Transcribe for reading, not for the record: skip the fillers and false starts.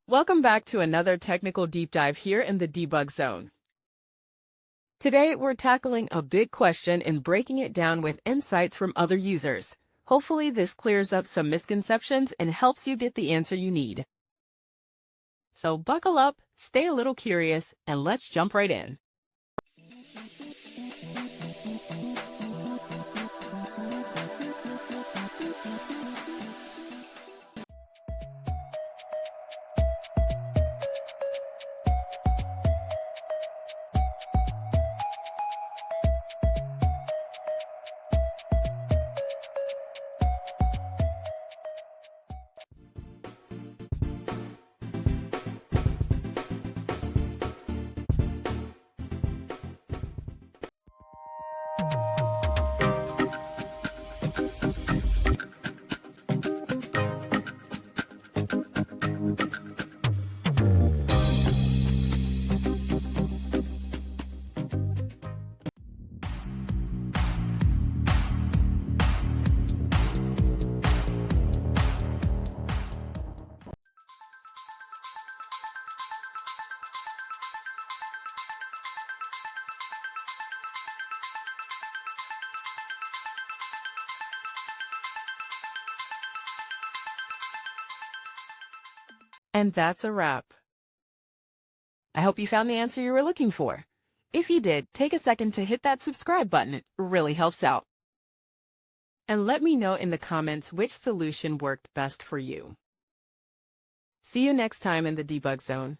Welcome back to another technical deep dive here in the debug zone. Today, we're tackling a big question and breaking it down with insights from other users. Hopefully, this clears up some misconceptions and helps you get the answer you need. So buckle up, stay a little curious, and let's jump right in. And that's a wrap. I hope you found the answer you were looking for. If you did, take a second to hit that subscribe button. It really helps out. And let me know in the comments which solution worked best for you. See you next time in the debug zone.